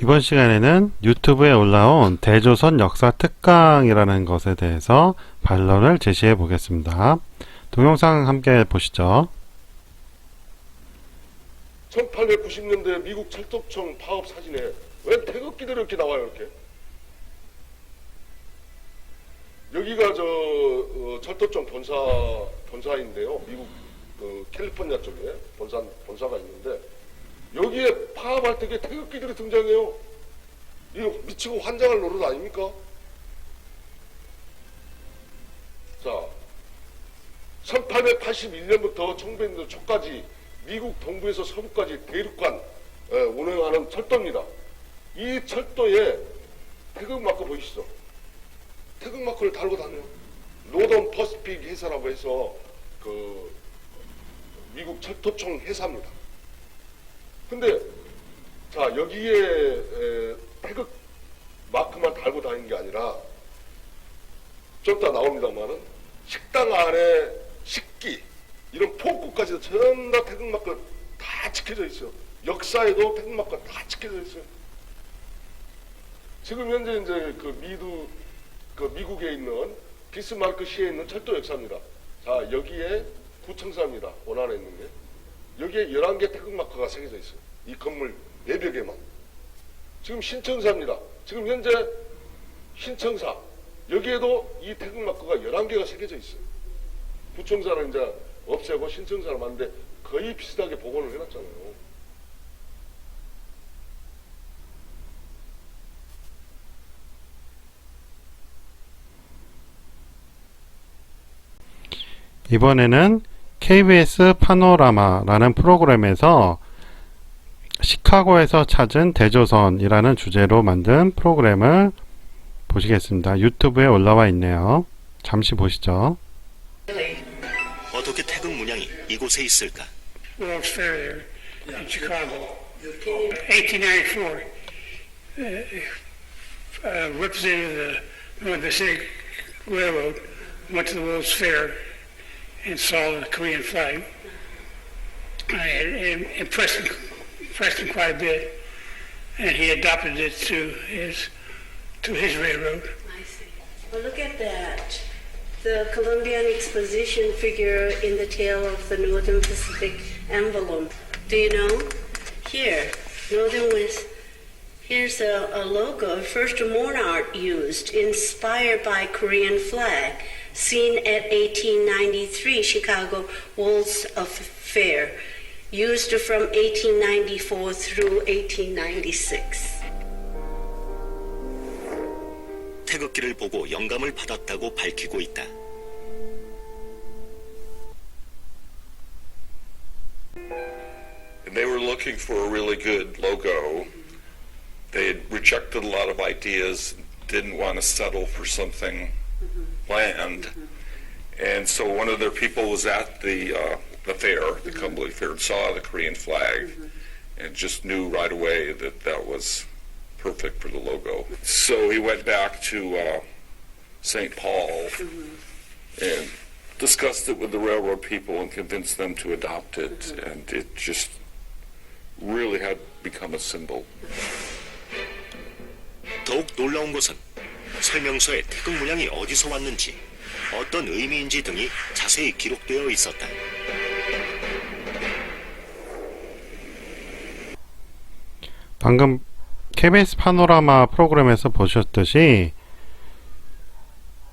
이번 시간에는 유튜브에 올라온 대조선 역사 특강이라는 것에 대해서 반론을 제시해 보겠습니다. 동영상 함께 보시죠. 1890년대 미국 철도청 파업 사진에 왜 태극기들이 이렇게 나와요, 이렇게? 여기가 철도청 본사인데요. 미국 캘리포니아 쪽에 본사가 있는데 여기에 파업할 때 태극기들이 등장해요. 이거 미치고 환장할 노릇 아닙니까? 자, 1881년부터 1900년도 초까지 미국 동부에서 서부까지 대륙간 운행하는 철도입니다. 이 철도에 태극마크 보이시죠? 태극마크를 달고 다녀요. 노던 퍼시픽 회사라고 해서 미국 철도청 회사입니다. 근데 자, 여기에 태극 마크만 달고 다니는 게 아니라 좀 이따 나옵니다만은 식당 안에 식기 이런 포크까지도 전부 다 태극마크 다 찍혀져 있어요. 역사에도 태극마크가 다 찍혀져 있어요. 지금 현재 이제 미국에 있는 비스마르크 시에 있는 철도 역사입니다. 자, 여기에 구청사입니다. 원안에 있는 게. 여기에 11개 태극마크가 새겨져 있어요. 이 건물 내벽에만. 지금 신청사입니다. 지금 현재 신청사. 여기에도 이 태극마크가 11개가 새겨져 있어요. 구청사는 이제 없애고 신청사를 만드는데 거의 비슷하게 복원을 해놨잖아요. 이번에는 KBS 파노라마라는 프로그램에서 시카고에서 찾은 대조선이라는 주제로 만든 프로그램을 보시겠습니다. 유튜브에 올라와 있네요. 잠시 보시죠. 어떻게 태극 문양이 이곳에 있을까? World's Fair there in Chicago. 1894, representative of the Northern Pacific Railroad went to the World's Fair and saw the Korean flag. It impressed him quite a bit, and he adopted it to his railroad. I see. Well, look at that. The Columbian Exposition figure in the tail of the Northern Pacific envelope. Do you know? Here, here's a logo, first monarch used, inspired by Korean flag, seen at 1893 Chicago World's Fair, used from 1894 through 1896. 태극기를 보고 영감을 받았다고 밝히고 있다. And they were looking for a really good logo. They had rejected a lot of ideas, didn't want to settle for something bland. And so one of their people was at the fair, the Cumberland Fair, and saw the Korean flag and just knew right away that that was perfect for the logo. So he went back to St. Paul and discussed it with the railroad people and convinced them to adopt it, and it just really had become a symbol. 더욱 놀라운 것은 설명서에 태극 문양이 어디서 왔는지, 어떤 의미인지 등이 자세히 기록되어 있었다. 방금 KBS 파노라마 프로그램에서 보셨듯이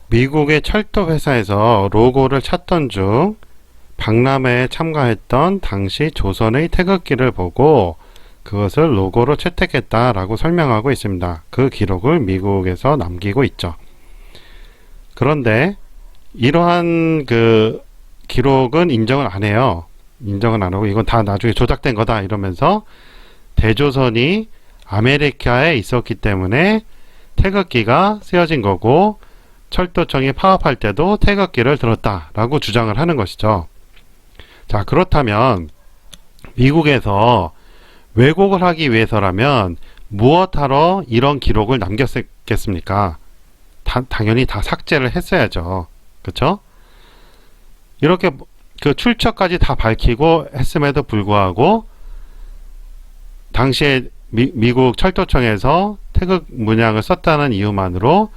미국의 철도 회사에서 로고를 찾던 중 박람회에 참가했던 당시 조선의 태극기를 보고 그것을 로고로 채택했다라고 설명하고 있습니다. 그 기록을 미국에서 남기고 있죠. 그런데 이러한 기록은 인정을 안 해요. 인정은 안 하고 이건 다 나중에 조작된 거다 이러면서 대조선이 아메리카에 있었기 때문에 태극기가 쓰여진 거고 철도청이 파업할 때도 태극기를 들었다라고 주장을 하는 것이죠. 자, 그렇다면 미국에서 왜곡을 하기 위해서라면 무엇하러 이런 기록을 남겼겠습니까? 당연히 다 삭제를 했어야죠. 그쵸? 이렇게 출처까지 다 밝히고 했음에도 불구하고 당시에 미국 철도청에서 태극 문양을 썼다는 이유만으로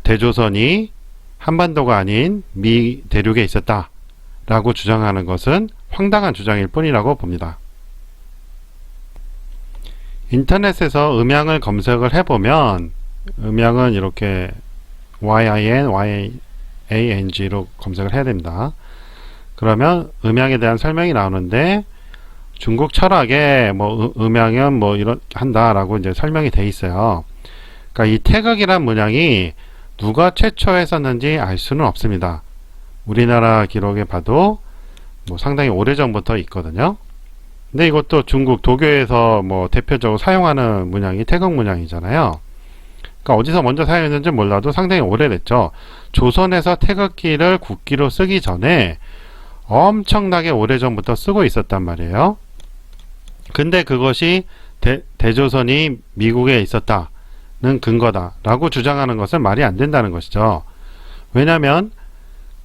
대조선이 한반도가 아닌 미 대륙에 있었다 라고 주장하는 것은 황당한 주장일 뿐이라고 봅니다. 인터넷에서 음양을 검색을 해보면 음양은 이렇게 YIN, YANG로 검색을 해야 됩니다. 그러면 음양에 대한 설명이 나오는데 중국 철학에 뭐 음양은 뭐 이런 한다라고 이제 설명이 돼 있어요. 그러니까 이 태극이란 문양이 누가 최초 했었는지 알 수는 없습니다. 우리나라 기록에 봐도 뭐 상당히 오래전부터 있거든요. 근데 이것도 중국 도교에서 뭐 대표적으로 사용하는 문양이 태극 문양이잖아요. 그러니까 어디서 먼저 사용했는지 몰라도 상당히 오래됐죠. 조선에서 태극기를 국기로 쓰기 전에 엄청나게 오래전부터 쓰고 있었단 말이에요. 근데 그것이 대조선이 미국에 있었다는 근거다 라고 주장하는 것은 말이 안 된다는 것이죠. 왜냐하면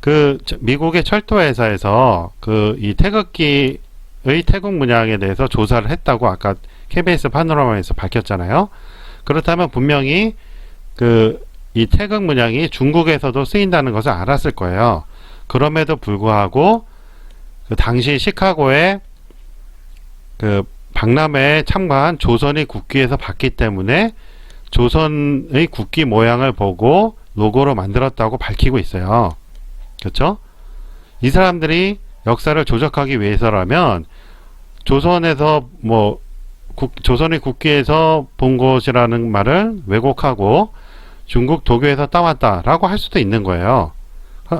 그 미국의 철도회사에서 그 이 태극기의 태국 문양에 대해서 조사를 했다고 아까 KBS 파노라마에서 밝혔잖아요. 그렇다면 분명히 그 이 태극 문양이 중국에서도 쓰인다는 것을 알았을 거예요. 그럼에도 불구하고 그 당시 시카고에 그 박람회에 참가한 조선의 국기에서 봤기 때문에 조선의 국기 모양을 보고 로고로 만들었다고 밝히고 있어요. 그렇죠? 이 사람들이 역사를 조작하기 위해서라면 조선에서 뭐 조선의 국기에서 본 것이라는 말을 왜곡하고 중국 도교에서 따왔다라고 할 수도 있는 거예요.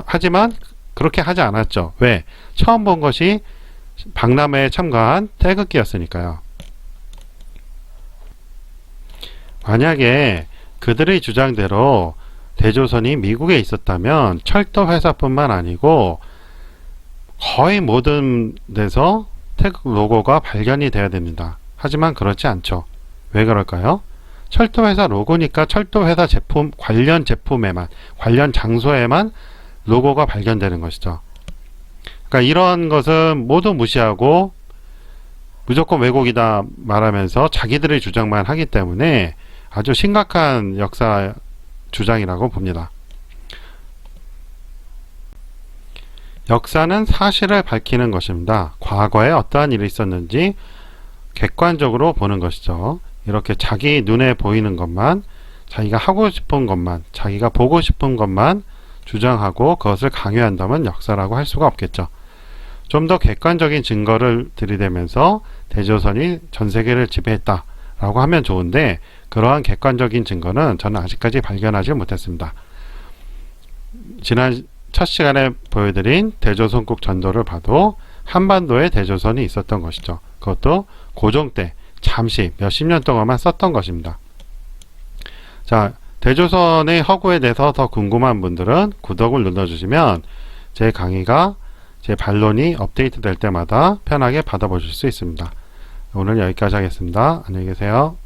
하지만 그렇게 하지 않았죠. 왜? 처음 본 것이 박람회에 참가한 태극기였으니까요. 만약에 그들의 주장대로 대조선이 미국에 있었다면 철도 회사뿐만 아니고 거의 모든 데서 태극 로고가 발견이 돼야 됩니다. 하지만 그렇지 않죠. 왜 그럴까요? 철도 회사 로고니까 철도 회사 제품 관련 제품에만 관련 장소에만 로고가 발견되는 것이죠. 그러니까 이런 것은 모두 무시하고 무조건 왜곡이다 말하면서 자기들의 주장만 하기 때문에 아주 심각한 역사 주장이라고 봅니다. 역사는 사실을 밝히는 것입니다. 과거에 어떠한 일이 있었는지 객관적으로 보는 것이죠. 이렇게 자기 눈에 보이는 것만, 자기가 하고 싶은 것만, 자기가 보고 싶은 것만 주장하고 그것을 강요한다면 역사라고 할 수가 없겠죠. 좀 더 객관적인 증거를 들이대면서 대조선이 전 세계를 지배했다라고 하면 좋은데 그러한 객관적인 증거는 저는 아직까지 발견하지 못했습니다. 지난 첫 시간에 보여드린 대조선국 전도를 봐도 한반도에 대조선이 있었던 것이죠. 그것도 고종 때 잠시 몇십 년 동안만 썼던 것입니다. 자, 대조선의 허구에 대해서 더 궁금한 분들은 구독을 눌러주시면 제 강의가 제 반론이 업데이트 될 때마다 편하게 받아보실 수 있습니다. 오늘 여기까지 하겠습니다. 안녕히 계세요.